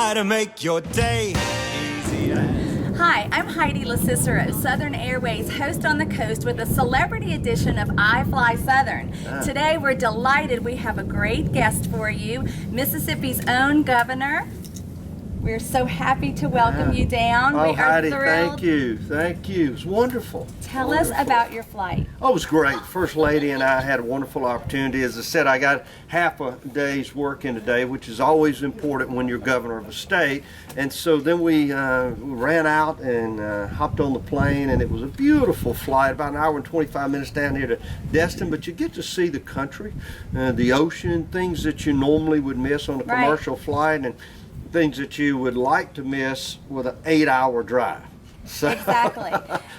fly to make your day easy as... Hi, I'm Heidi LaCicero, Southern Airways host on the coast with a celebrity edition of I Fly Southern. Today we're delighted we have a great guest for you, Mississippi's own governor. We're so happy to welcome you down. Oh, we are Heidi, thrilled. thank you. Thank you. It's wonderful. Tell us about your flight. Oh, it was great. First Lady and I had a wonderful opportunity. As I said, I got half a day's work in a day, which is always important when you're governor of a state. And so then we ran out and hopped on the plane, and it was a beautiful flight, about an hour and 25 minutes down here to Destin. But you get to see the country, the ocean, things that you normally would miss on a commercial flight, and things that you would like to miss with an 8-hour drive. So Exactly.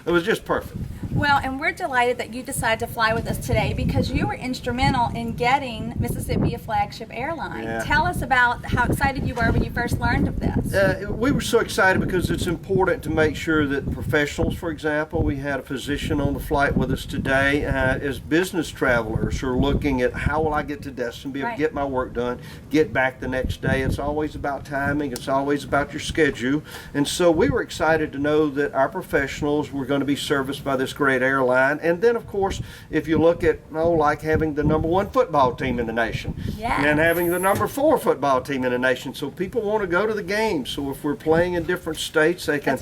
it was just perfect. Well, and we're delighted that you decided to fly with us today because you were instrumental in getting Mississippi a flagship airline. Yeah. Tell us about how excited you were when you first learned of this. We were so excited because it's important to make sure that professionals, for example, we had a physician on the flight with us today, as business travelers who are looking at how will I get to Destin, be able to get my work done, get back the next day. It's always about timing. It's always about your schedule. And so we were excited to know that our professionals were going to be serviced by this great airline. And then, of course, if you look at, like having the #1 football team in the nation, and having the #4 football team in the nation, so people want to go to the games. So if we're playing in different states, they can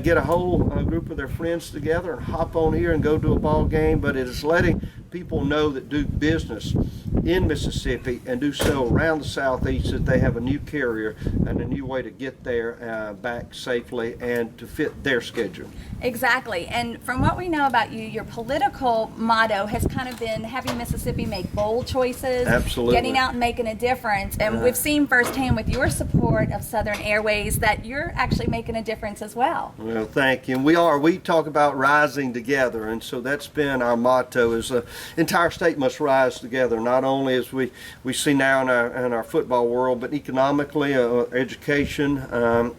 get a whole group of their friends together and hop on here and go to a ball game. But it is letting people know that do business in Mississippi and do so around the Southeast that they have a new carrier and a new way to get there back safely and to fit their schedule. Exactly. And from what we know about you, your political motto has kind of been having Mississippi make bold choices, getting out and making a difference. And we've seen firsthand with your support of Southern Airways that you're actually making a difference as well. Well, thank you. And we talk about rising together, and so that's been our motto, is the entire state must rise together, not only as we see now in our football world, but economically, education,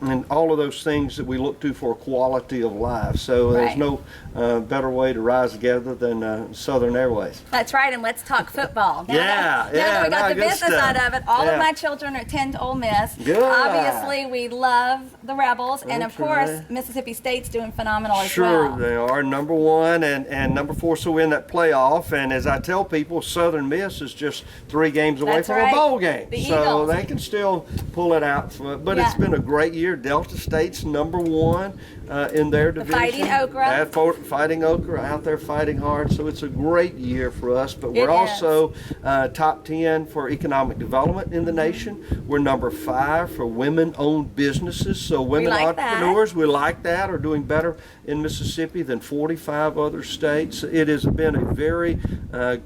and all of those things that we look to for quality of life. So there's no better way to rise together than Southern Airways. That's right, and let's talk football. Now Now that we got the business out of it, all of my children attend Ole Miss. Good. Obviously, we love the Rebels, and of course, Mississippi State's doing phenomenal as well. Sure, they are #1 and #4, so we're in that playoff. And as I tell people, Southern Miss is just 3 games away from a bowl game. The so Eagles. they can still pull it out. But it's been a great year. Delta State's #1 in their division. Fighting Okra. Fighting Okra, out there fighting hard. So it's a great year for us. But we're also top 10 for economic development in the nation. We're #5 for women-owned businesses. So women entrepreneurs, we like that, are doing better in Mississippi than 45 other states. It has been a very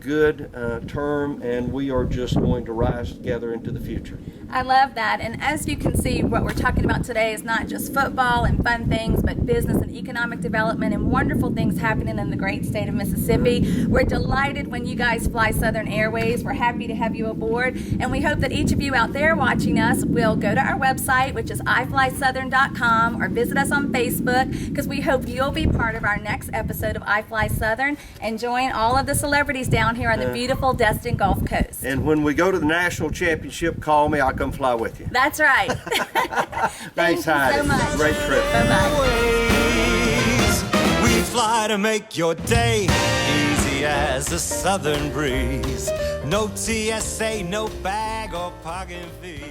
good term, and we are just going to rise together into the future. I love that. And as you can see, what we're talking about today is not just football and fun things, but business and economic development and wonderful things happening in the great state of Mississippi. We're delighted when you guys fly Southern Airways. We're happy to have you aboard. And we hope that each of you out there watching us will go to our website, which is iflysouthern.com, or visit us on Facebook, because we hope you'll be part of our next episode of I Fly Southern and join all of the celebrities down here on the beautiful Destin Gulf Coast. And when we go to the national championship, call me. I'll come fly with you. That's right. Thanks, Heidi. So much. Great trip. Bye-bye. We fly to make your day easy as a southern breeze. No TSA, no bag or parking fee.